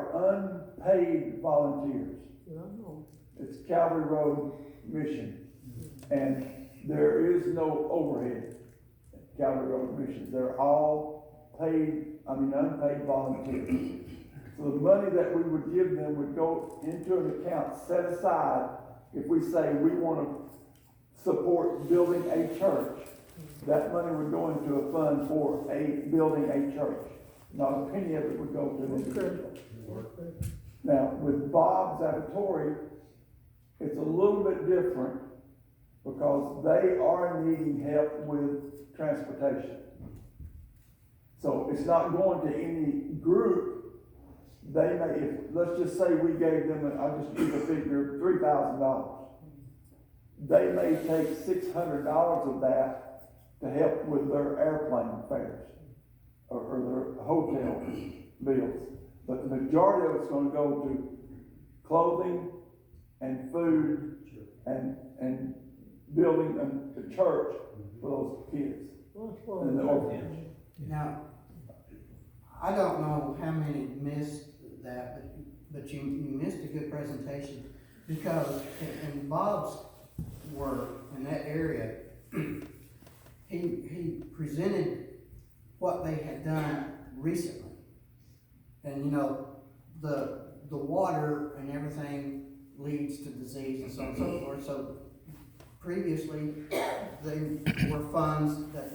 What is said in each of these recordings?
are unpaid volunteers. It's Calvary Road Mission, and there is no overhead at Calvary Road Mission. They're all unpaid volunteers. So the money that we would give them would go into an account set aside if we say we want to support building a church. That money would go into a fund for building a church. Not a penny of it would go to an individual. Now, with Bob's Avatori, it's a little bit different because they are needing help with transportation. So it's not going to any group. They may, let's just say we gave them, I'll just use a figure, $3,000. They may take $600 of that to help with their airplane fares or their hotel bills. But the majority of it's going to go to clothing and food and building a church for those kids and the orphanage. Now, I don't know how many missed that, but you missed a good presentation, because in Bob's work in that area, he presented what they had done recently. And the water and everything leads to disease and so on and so forth. So previously, they were funds that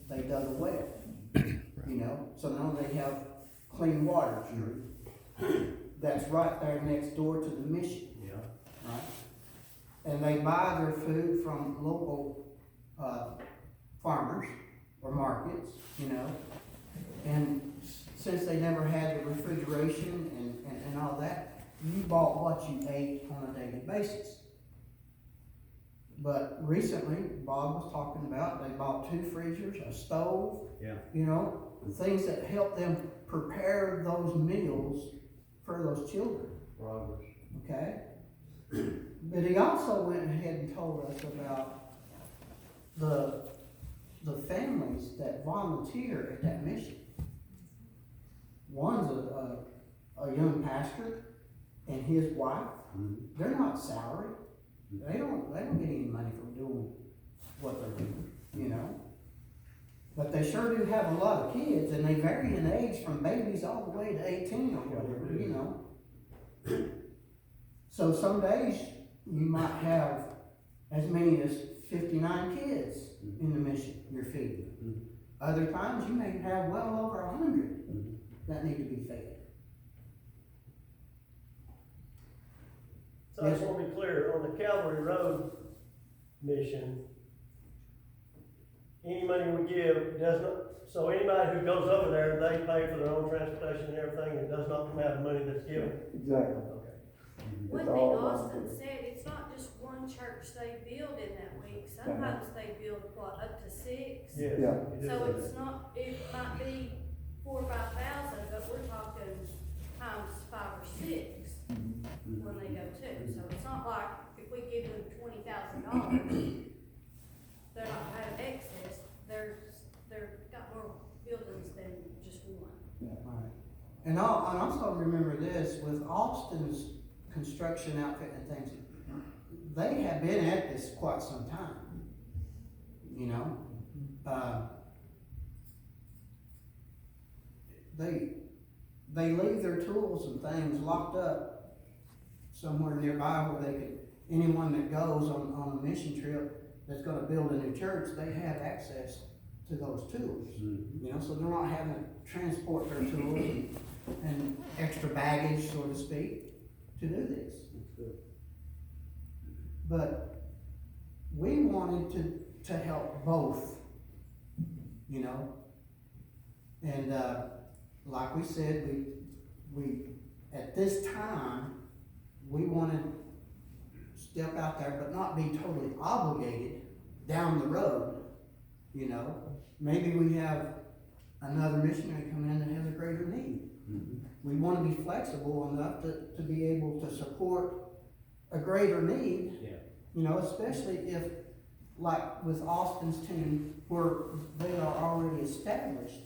they dug a well, so now they have clean water. That's right there next door to the mission. Yeah. Right? And they buy their food from local farmers or markets, and since they never had the refrigeration and all that, you bought what you ate on a daily basis. But recently, Bob was talking about, they bought 2 freezers, a stove, things that help them prepare those meals for those children. Progress. Okay? But he also went ahead and told us about the families that volunteer at that mission. One's a young pastor and his wife. They're not salaried. They don't get any money from doing what they're doing, But they sure do have a lot of kids, and they vary in age from babies all the way to 18 or whatever, So some days you might have as many as 59 kids in the mission you're feeding. Other times you may have well over 100 that need to be fed. So I just want to be clear, on the Calvary Road mission, any money we give does not, so anybody who goes over there, they pay for their own transportation and everything, and it does not come out of money that's given. Exactly. Okay. One It's thing all Austin volunteer. said, it's not just one church they build in that week, sometimes they build, up to 6? Yes. Yeah. it is So that. it's not, it might be 4,000 or 5,000, but we're talking times 5 or 6 when they go too. So it's not like if we give them $20,000, they're not having excess, they're got more buildings than just one. Right. And also remember this, with Austin's construction outfit and things, they have been at this quite some time. They leave their tools and things locked up somewhere nearby where anyone that goes on a mission trip that's gonna build a new church, they have access to those tools. So they're not having to transport their tools and extra baggage, so to speak, to do this. But we wanted to help both, and like we said, we at this time, we wanted to step out there, but not be totally obligated down the road, Maybe we have another missionary come in that has a greater need. We want to be flexible enough to be able to support a greater need, especially if, like with Austin's team, where they are already established,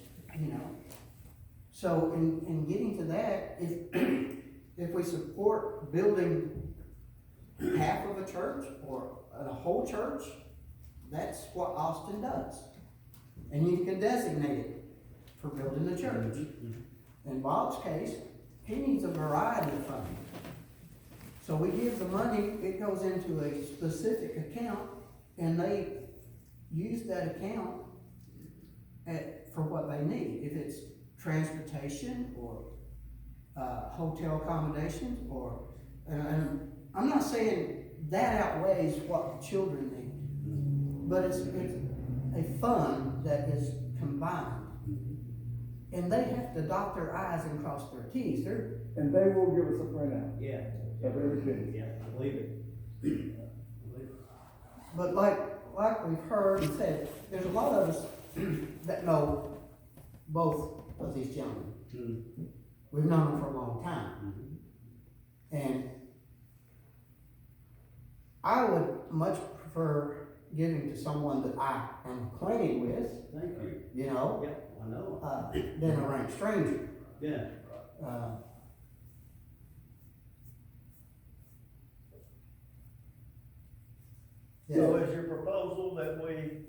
So in getting to that, if if we support building half of a church or a whole church, that's what Austin does. And you can designate it for building the church. In Bob's case, he needs a variety of funding. So we give the money, it goes into a specific account, and they use that account for what they need. If it's transportation or hotel accommodations and I'm not saying that outweighs what the children need, but it's a fund that is combined. And they have to dot their i's and cross their t's. And they will give us a printout Yeah. of everything. Yeah, I believe it. But like we've heard and said, there's a lot of us that know both of these gentlemen. We've known them for a long time. And I would much prefer giving to someone that I am acquainted with, Thank you. you know, Yeah, I know. than a rank stranger. Yeah. So is your proposal that we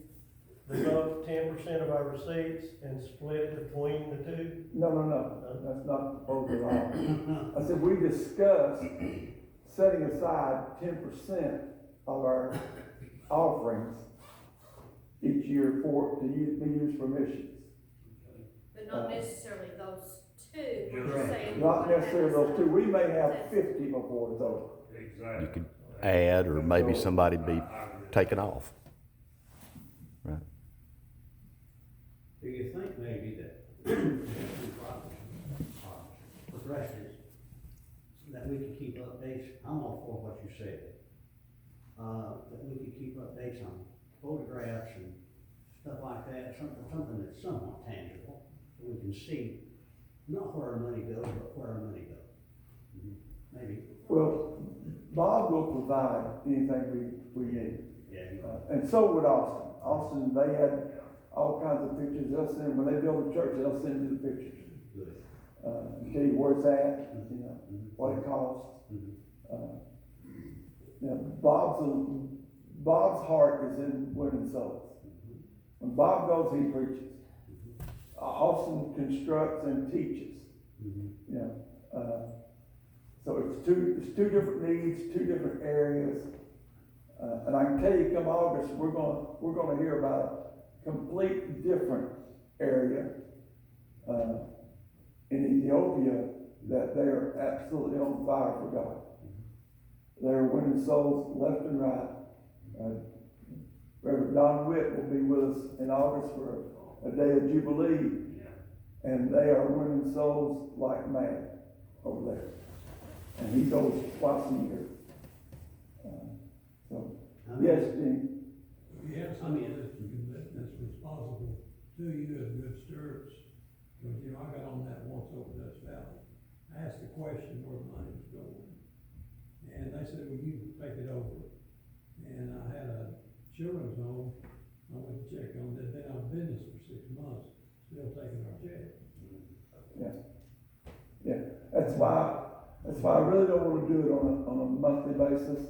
deduct 10% of our receipts and split it between the two? No, that's not the proposal at all. I said, we discussed setting aside 10% of our offerings each year to be used for missions. But not necessarily those two, we're Right. saying. Not we're gonna necessarily have those two, we may have some- 50 before it's over. Exactly. You could add, or maybe somebody be taken off. Right. Do you think maybe that progressives, that we could keep updates, I'm all for what you said. That we could keep updates on photographs and stuff like that, something that's somewhat tangible, so we can see not where our money goes, but where our money goes. Maybe, Well, Bob will provide anything we need. yeah, And so would Austin. Austin, they had all kinds of pictures. They'll send, when they build a church, they'll send you the pictures. good. Tell you where it's at, you know, what it costs. Now, Bob's heart is in winning souls. When Bob goes, he preaches. Austin constructs and teaches. You know, so it's two different needs, two different areas. And I can tell you, come August, we're gonna hear about a complete different area in Ethiopia that they are absolutely on fire for God. They're winning souls left and right. Reverend Don Witt will be with us in August for a day of Jubilee, and they are winning souls like mad over there. And he goes twice a year. So, yes, Dean. We have somebody that's responsible to you as good stewards, because, you know, I got on that once over Dutch Valley. I asked the question where the money was going, and they said, well, you take it over. And I had a children's home, I went to check on that, been out of business for 6 months, still taking our check. Yeah, that's why I really don't wanna do it on a monthly basis.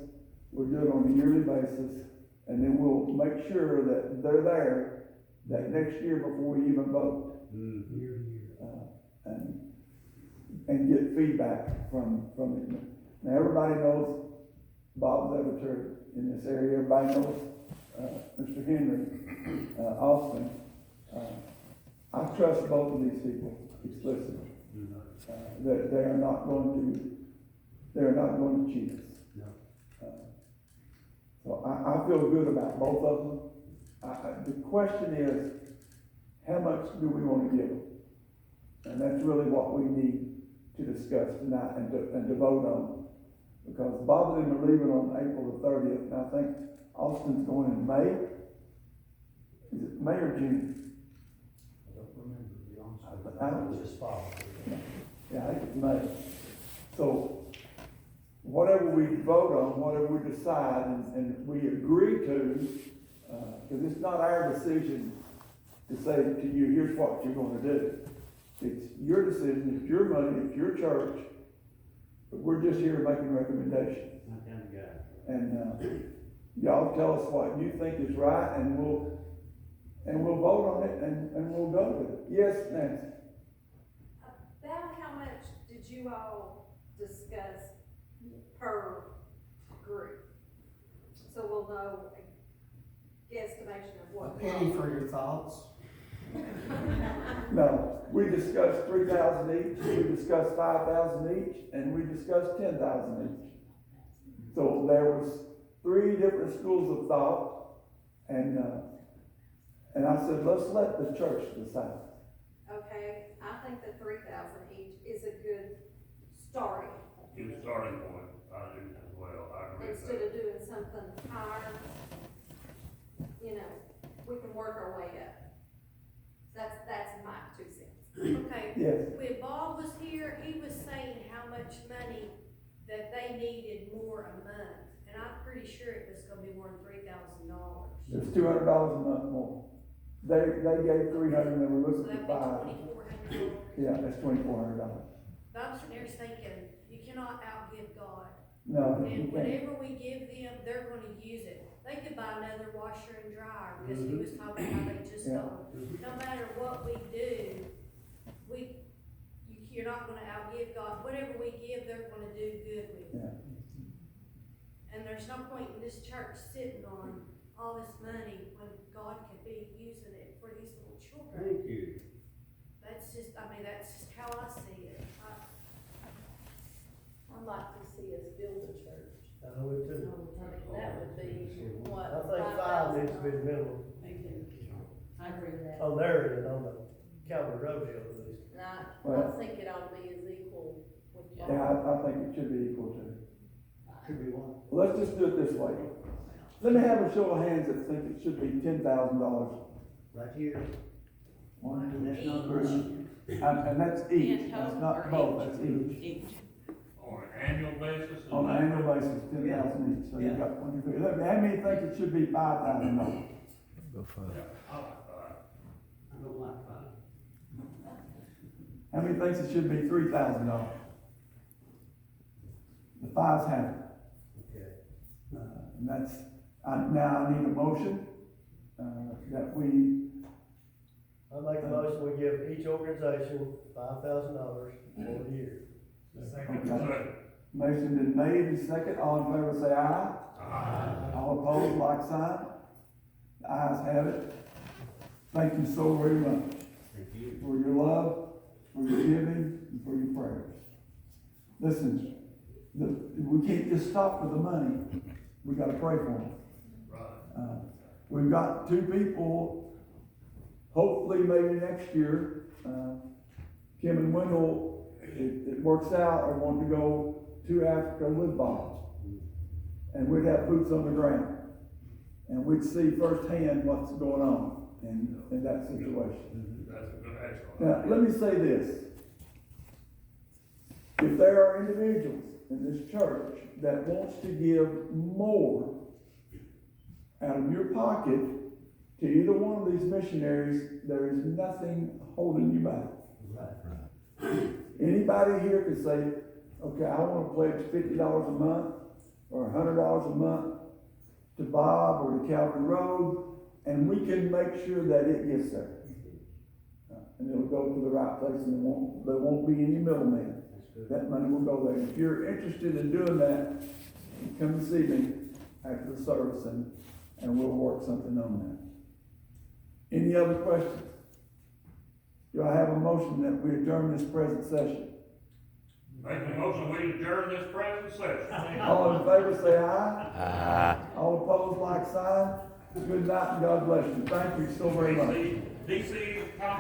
We'll do it on a yearly basis, and then we'll make sure that they're there that next year before we even vote. Year to year. And get feedback from it. Now, everybody knows Bob Levater in this area, everybody knows, Mr. Henry, Austin. I trust both of these people explicitly. That they are not going to cheat us. No. So I feel good about both of them. The question is, how much do we want to give them? And that's really what we need to discuss tonight and to vote on. Because Bob and them are leaving on April the 30th, and I think Austin's going in May. Is it May or June? I don't remember, to be honest with you. I don't- Just follow. Yeah, I think it's May. So, whatever we vote on, whatever we decide, and we agree to, because it's not our decision to say to you, here's what you're gonna do. It's your decision, it's your money, it's your church, we're just here making recommendations. Not down the guy. And, y'all tell us what you think is right, and we'll vote on it, and we'll go with it. Yes, Nancy? About how much did you all discuss per group? So we'll know a guesstimation of A what. penny for your thoughts. No, we discussed 3,000 each, we discussed 5,000 each, and we discussed 10,000 each. So there was 3 different schools of thought, and I said, let's let the church decide. Okay, I think the 3,000 each is a good starting, Good starting point, I do as well, I agree with instead that. of doing something higher. You know, we can work our way up. That's my 2 cents. Okay, Yes, when Bob was here, he was saying how much money that they needed more a month, and I'm pretty sure it was gonna be more than $3,000. it's $200 a month more. They gave 300, and they were So looking that'd for be 5. $2,400. Yeah, that's $2,400. But I'm sitting there thinking, you cannot outgive God. No, you And can't. whatever we give them, they're gonna use it. They could buy another washer and dryer, because he was talking how they just Yeah. don't. No matter what we do, you're not gonna outgive God. Whatever we give, they're gonna do good with. Yeah. And there's no point in this church sitting on all this money when God could be using it for these little children. Thank you. That's just how I see it. I'd like to see us build a church. I would too. That would be what? I think 5 needs to be the minimum. I agree with that. On there, and on the Calvary Road deal at least. And I Well- think it ought to be as equal with. Yeah, I think it should be equal to. Could be one. Let's just do it this way. Let me have a show of hands that think it should be $10,000. Right here. One, And that's not two, three. And that's each, that's not both, that's each. On an annual basis? is On an that- annual basis, 10,000 each, so you've got 23. Look, how many think it should be $5,000? Go for it. Yeah, I like that. I don't like 5. How many thinks it should be $3,000? The 5's have it. Okay. And that's, now I need a motion, that we, I make a motion, we give each organization $5,000 for the year. okay. Motion been made and second, all in favor say aye. Aye. All opposed, like sign. The ayes have it. Thank you so very much Thank you. for your love, for your giving, and for your prayers. Listen, we can't just stop with the money, we gotta pray for them. Right. We've got 2 people, hopefully maybe next year, Kim and Wendell, it works out, are wanting to go to Africa with Bob. And we'd have boots on the ground. And we'd see firsthand what's going on in that situation. That's a good excellent. Now, let me say this. If there are individuals in this church that wants to give more out of your pocket to either one of these missionaries, there is nothing holding you back. Right. Anybody here could say, okay, I want to pledge $50 a month or $100 a month to Bob or to Calvary Road, and we can make sure that it gets there. And it'll go to the right place, and there won't be any middlemen. That's good. That money will go there. If you're interested in doing that, come and see me after the service, and we'll work something on that. Any other questions? Do I have a motion that we adjourn this present session? Make a motion, we adjourn this present session. All in favor say aye. Aye. All opposed, like sign. Good night and God bless you. Thank you so very much. DC